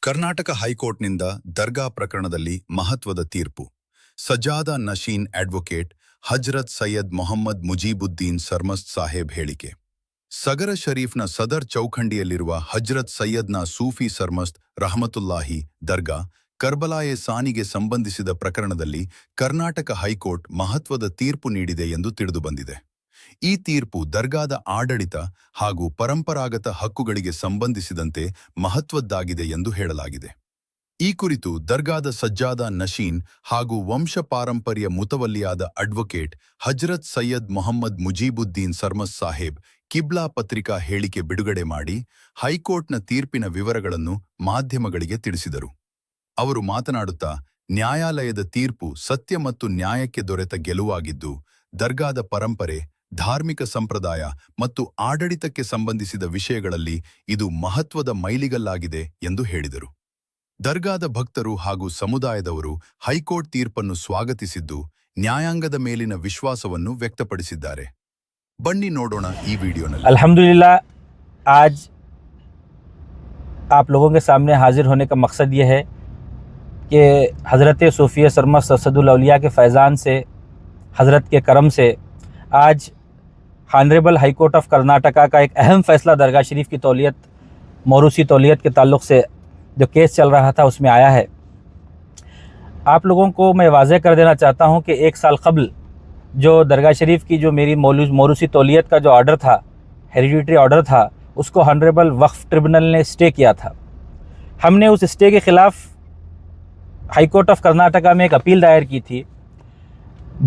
ಕರ್ನಾಟಕ ಹೈಕೋರ್ಟ್ನಿಂದ ದರ್ಗಾ ಪ್ರಕರಣದಲ್ಲಿ ಮಹತ್ವದ ತೀರ್ಪು. ಸಜ್ಜಾದ ನಶೀನ್ ಅಡ್ವೊಕೇಟ್ ಹಜ್ರತ್ ಸೈಯದ್ ಮೊಹಮ್ಮದ್ ಮುಜೀಬುದ್ದೀನ್ ಸರ್ಮಸ್ತ್ ಸಾಹೇಬ್ ಹೇಳಿಕೆ. ಸಗರ ಶರೀಫ್ನ ಸದರ್ ಚೌಖಂಡಿಯಲ್ಲಿರುವ ಹಜ್ರತ್ ಸೈಯದ್ನ ಸೂಫಿ ಸರ್ಮಸ್ತ್ ರಹಮತುಲ್ಲಾಹಿ ದರ್ಗಾ ಕರ್ಬಲಾಯೆ ಸಾನಿಗೆ ಸಂಬಂಧಿಸಿದ ಪ್ರಕರಣದಲ್ಲಿ ಕರ್ನಾಟಕ ಹೈಕೋರ್ಟ್ ಮಹತ್ವದ ತೀರ್ಪು ನೀಡಿದೆ ಎಂದು ತಿಳಿದುಬಂದಿದೆ. ಈ ತೀರ್ಪು ದರ್ಗಾದ ಆಡಳಿತ ಹಾಗೂ ಪರಂಪರಾಗತ ಹಕ್ಕುಗಳಿಗೆ ಸಂಬಂಧಿಸಿದಂತೆ ಮಹತ್ವದ್ದಾಗಿದೆ ಎಂದು ಹೇಳಲಾಗಿದೆ. ಈ ಕುರಿತು ದರ್ಗಾದ ಸಜ್ಜಾದ ನಶೀನ್ ಹಾಗೂ ವಂಶ ಪಾರಂಪರ್ಯ ಮುತವಲ್ಲಿಯಾದ ಅಡ್ವೊಕೇಟ್ ಹಜ್ರತ್ ಸೈಯದ್ ಮೊಹಮ್ಮದ್ ಮುಜೀಬುದ್ದೀನ್ ಸರ್ಮಸ್ ಸಾಹೇಬ್ ಕಿಬ್ಲಾ ಪತ್ರಿಕಾ ಹೇಳಿಕೆ ಬಿಡುಗಡೆ ಮಾಡಿ ಹೈಕೋರ್ಟ್ನ ತೀರ್ಪಿನ ವಿವರಗಳನ್ನು ಮಾಧ್ಯಮಗಳಿಗೆ ತಿಳಿಸಿದರು. ಅವರು ಮಾತನಾಡುತ್ತಾ, ನ್ಯಾಯಾಲಯದ ತೀರ್ಪು ಸತ್ಯ ಮತ್ತು ನ್ಯಾಯಕ್ಕೆ ದೊರೆತ ಗೆಲುವಾಗಿದ್ದು, ದರ್ಗಾದ ಪರಂಪರೆ, ಧಾರ್ಮಿಕ ಸಂಪ್ರದಾಯ ಮತ್ತು ಆಡಳಿತಕ್ಕೆ ಸಂಬಂಧಿಸಿದ ವಿಷಯಗಳಲ್ಲಿ ಇದು ಮಹತ್ವದ ಮೈಲಿಗಲ್ಲಾಗಿದೆ ಎಂದು ಹೇಳಿದರು. ದರ್ಗಾದ ಭಕ್ತರು ಹಾಗೂ ಸಮುದಾಯದವರು ಹೈಕೋರ್ಟ್ ತೀರ್ಪನ್ನು ಸ್ವಾಗತಿಸಿದ್ದು, ನ್ಯಾಯಾಂಗದ ಮೇಲಿನ ವಿಶ್ವಾಸವನ್ನು ವ್ಯಕ್ತಪಡಿಸಿದ್ದಾರೆ. ಬನ್ನಿ ನೋಡೋಣ ಈ ವಿಡಿಯೋನಲ್ಲಿ. अल्हम्दुलिल्लाह, आज आप लोगों के सामने हाजिर होने का मकसद ये है कि हज़रत सूफिया सरमस्त असदुल औलिया के फैज़ान से, हज़रत के करम से आज honourable high court of Karnataka का एक अहम फ़ैसला दरगाह शरीफ की तौलियत, मौरूसी तौलियत के ताल्लुक़ से जो केस चल रहा था उसमें आया है। आप लोगों को मैं वाज़ेह कर देना चाहता हूँ कि 1 साल क़ब्ल जो दरगाह शरीफ की जो मेरी मौरूसी तौलियत का जो ऑर्डर था, हेरिडिटरी ऑर्डर था, उसको ऑनरेबल वक्फ़ ट्रिब्यूनल ने स्टे किया था। हमने उस स्टे के ख़िलाफ़ हाई कोर्ट ऑफ कर्नाटका में एक अपील दायर की थी,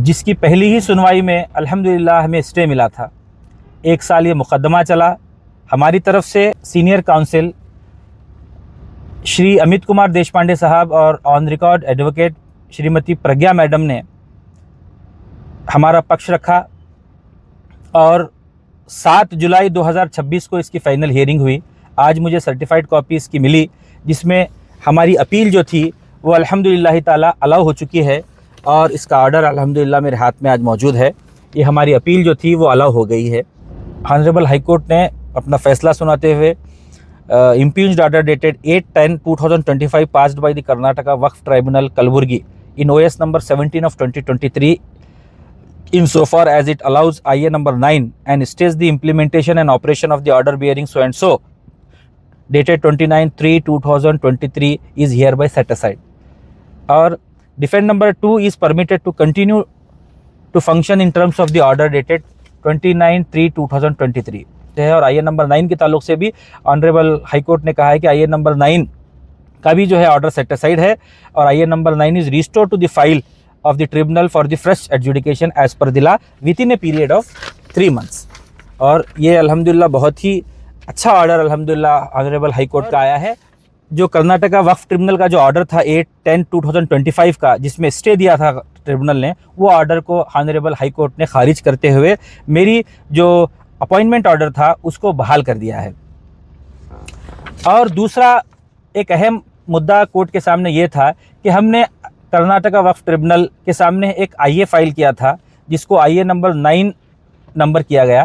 जिसकी पहली ही सुनवाई में अल्हम्दुलिल्लाह हमें स्टे मिला था। 1 साल ये मुकदमा चला। हमारी तरफ से सीनियर काउंसिल श्री अमित कुमार देशपांडे साहब और on record advocate Shrimati Pragya madam ने हमारा पक्ष रखा और 7 जुलाई 2026 को इसकी फ़ाइनल हियरिंग हुई। आज मुझे सर्टिफाइड कॉपी इसकी मिली, जिसमें हमारी अपील जो थी वो अल्हम्दुलिल्लाह ताला अलाउ हो चुकी है और इसका ऑर्डर अल्हम्दुलिल्लाह मेरे हाथ में आज मौजूद है। ये हमारी अपील जो थी वो अलाउ हो गई है। ऑनरेबल हाई कोर्ट ने अपना फ़ैसला सुनाते हुए impeached order dated 8/10/2025 passed by the Karnataka Waqf tribunal Kalaburagi in OS number 17 of 2023 insofar as it allows IA number 9 and states the implementation and operation of the order bearing so and so dated 29/3/2023 is hereby set aside. और defend number 2 is permitted to continue to function in terms of the order dated 29/3/2023 है। और IA number 9 के ताल्लुक से भी honourable high court ने कहा है कि IA नंबर 9 का भी जो है ऑर्डर सेट असाइड है और IA number 9 is restored to the file of the tribunal for the fresh adjudication as per the law within a period of 3 months। और ये अल्हम्दुलिल्लाह बहुत ही अच्छा ऑर्डर अल्हम्दुलिल्लाह ऑनरेबल हाई कोर्ट का आया है। जो कर्नाटका वक्फ ट्रिब्यूनल का जो ऑर्डर था 8/10/2025 का, जिसमें स्टे दिया था ट्रिब्यूनल ने, वो ऑर्डर को ऑनरेबल हाई कोर्ट ने खारिज करते हुए मेरी जो अपॉइंटमेंट ऑर्डर था उसको बहाल कर दिया है। और दूसरा एक अहम मुद्दा कोर्ट के सामने ये था कि हमने कर्नाटका वक्फ ट्रिब्यूनल के सामने एक IA फाइल किया था, जिसको IA नंबर 9 नंबर किया गया।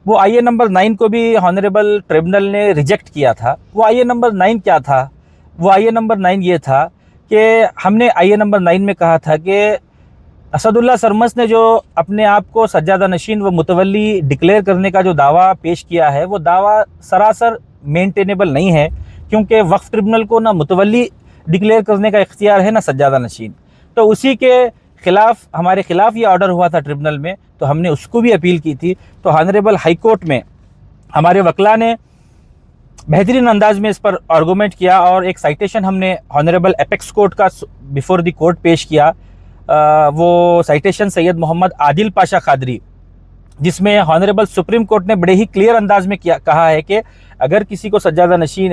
वो IA नंबर 9 को भी ऑनरेबल ट्रिब्यूनल ने रिजेक्ट किया था। वो IA नंबर 9 क्या था? वो IA नंबर 9 ये था कि हमने IA नंबर 9 में कहा था कि असदुल्ला सरमस ने जो अपने आप को सज्जादा नशीन व मुतवल्ली डिक्लेयर करने का जो दावा पेश किया है, वो दावा सरासर मेंटेनेबल नहीं है, क्योंकि वक्फ ट्रिब्यूनल को ना मुतवल्ली डिक्लेयर करने का इख्तियार है ना सज्जादा नशीन। तो उसी के ख़िलाफ़ हमारे ख़िलाफ़ ये ऑर्डर हुआ था ट्रिब्यूनल में, तो हमने उसको भी अपील की थी। तो ऑनरेबल हाई कोर्ट में हमारे वकला ने बेहतरीन अंदाज में इस पर आर्गूमेंट किया और एक साइटेशन हमने ऑनरेबल एपेक्स कोर्ट का बिफोर द कोर्ट पेश किया। वो साइटेशन सैयद मोहम्मद आदिल पाशा कादरी, जिसमें ऑनरेबल सुप्रीम कोर्ट ने बड़े ही क्लियर अंदाज में कहा है कि अगर किसी को सज्जादा नशीन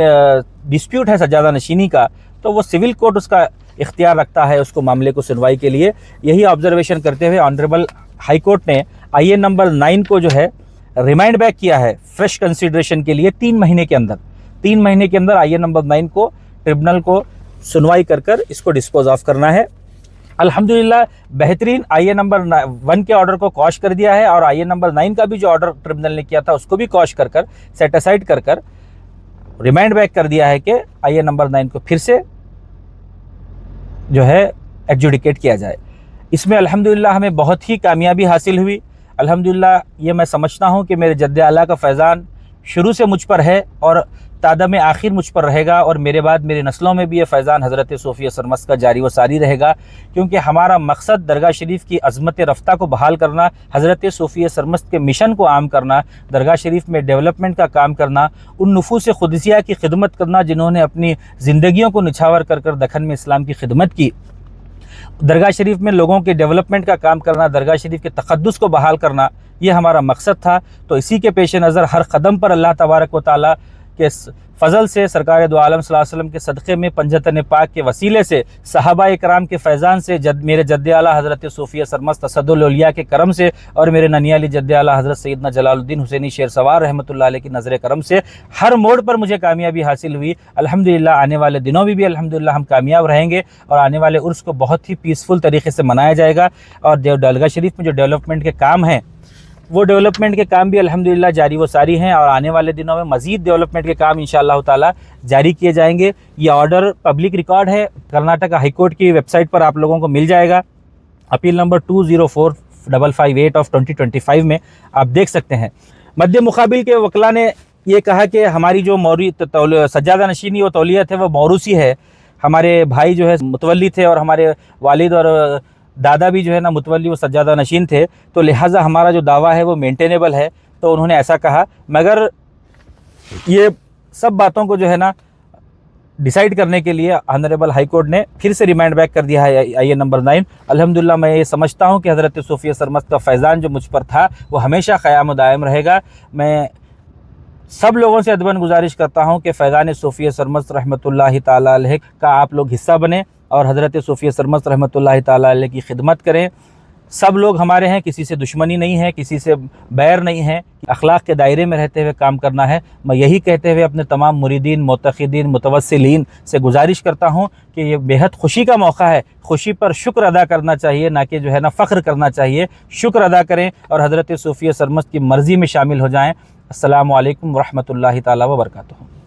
डिस्प्यूट है सज्जादा नशीनी का, तो वो सिविल कोर्ट उसका इख्तियार रखता है उसको मामले को सुनवाई के लिए। यही ऑब्जर्वेशन करते हुए ऑनरेबल हाई कोर्ट ने IA नंबर 9 को जो है रिमाइंड बैक किया है फ्रेश कंसिडरेशन के लिए 3 महीने के अंदर। 3 महीने के अंदर IA नंबर 9 को ट्रिब्यूनल को सुनवाई कर इसको डिस्पोज ऑफ करना है। अल्हम्दुलिल्लाह बेहतरीन IA नंबर 1 के ऑर्डर को कॉश कर दिया है और IA नंबर 9 का भी जो ऑर्डर ट्रिब्यूनल ने किया था उसको भी कॉश कर सेट असाइड कर रिमाइंड बैक कर दिया है कि आईए नंबर 9 को फिर से जो है एडजुडिकेट किया जाए। इसमें अल्हम्दुलिल्लाह हमें बहुत ही कामयाबी हासिल हुई। अल्हम्दुलिल्लाह ये मैं समझता हूँ कि मेरे जद्द आला का फैज़ान शुरू से मुझ पर है और तादम आखिर मुझ पर रहेगा, और मेरे बाद मेरी नस्लों में भी ये फैज़ान हज़रत सूफ़िया सरमस्त का जारी व सारी रहेगा, क्योंकि हमारा मकसद दरगाह शरीफ की अज़मत रफ्ता को बहाल करना, हज़रत सूफ़िया सरमस्त के मिशन को आम करना, दरगाह शरीफ में डेवलपमेंट का काम करना, उन नफूस ख़ुदसिया की खिदमत करना जिन्होंने अपनी ज़िंदगियों को निछावर कर कर दखन में इस्लाम की खिदमत की, दरगाह शरीफ में लोगों के डेवलपमेंट का काम करना, दरगाह शरीफ के तक़द्दुस को बहाल करना, ये हमारा मकसद था। तो इसी के पेश नज़र हर कदम पर अल्लाह तबारक व तआला के फ़ज़ल से, सरकार दो आलम सल्लल्लाहु अलैहि वसल्लम के सदक़े में, पंजतन पाक के वसीले से, सहाबा इकराम के फैज़ान से, मेरे जद्द आला हज़रत सूफ़िया सरमस्त असदुल औलिया के करम से, और मेरे ननियाली जद्द आला हज़रत सैयदना जलालुद्दीन हुसैनी शेर सवार रहमतुल्लाह अलैह की नज़र करम से हर मोड़ पर मुझे कामयाबी हासिल हुई। अल्हम्दुलिल्लाह आने वाले दिनों में भी अल्हम्दुलिल्लाह हम कामयाब रहेंगे और आने वाले उर्स को बहुत ही पीसफुल तरीके से मनाया जाएगा। और दरगाह शरीफ में जो डेवलपमेंट के काम हैं वो डेवलपमेंट के काम भी अल्हम्दुलिल्लाह जारी व सारी हैं, और आने वाले दिनों में मज़ीद डेवलपमेंट के काम इंशाअल्लाह ताला जारी किए जाएंगे। ये ऑर्डर पब्लिक रिकॉर्ड है, कर्नाटक हाई कोर्ट की वेबसाइट पर आप लोगों को मिल जाएगा। अपील नंबर 204558 ऑफ 2025 में आप देख सकते हैं। मध्य मुकाबिल के वकला ने ये कहा कि हमारी जो सज्जादा नशीनी व तौलियत है वो मौरूसी है, हमारे भाई जो है मुतवल्ली थे और हमारे वालिद और दादा भी जो है ना मुतवल्ली व सज्जादा नशीन थे, तो लिहाजा हमारा जो दावा है वो मेंटेनेबल है। तो उन्होंने ऐसा कहा, मगर ये सब बातों को जो है ना डिसाइड करने के लिए ऑनरेबल हाई कोर्ट ने फिर से रिमाइंड बैक कर दिया है आईए नंबर 9। अल्हम्दुलिल्लाह मैं ये समझता हूँ कि हज़रत सूफ़िया सरमस्त का फैज़ान जो मुझ पर था वो हमेशा क़याम दायम रहेगा। मैं सब लोगों से अदबन गुजारिश करता हूँ कि फैज़ान सूफ़िया सरमस्त रहमतुल्लाहि ताला अलैह का आप लोग हिस्सा बने और हज़रत सूफ़िया सरमस्त रहमतुल्लाहि ताला अलैह की खिदमत करें। सब लोग हमारे हैं, किसी से दुश्मनी नहीं है, किसी से बैर नहीं है, अखलाक के दायरे में रहते हुए काम करना है। मैं यही कहते हुए अपने तमाम मुरीदीन, मोतक़िदीन, मुतवस्सिलीन से गुजारिश करता हूँ कि ये बेहद खुशी का मौका है, खुशी पर शुक्र अदा करना चाहिए, ना कि जो है ना फ़ख्र करना चाहिए। शुक्र अदा करें और हज़रत सूफ़िया सरमस्त की मर्ज़ी में शामिल हो जाएँ। अस्सलामु अलैकुम व रहमतुल्लाहि ताला व बरकातुहू।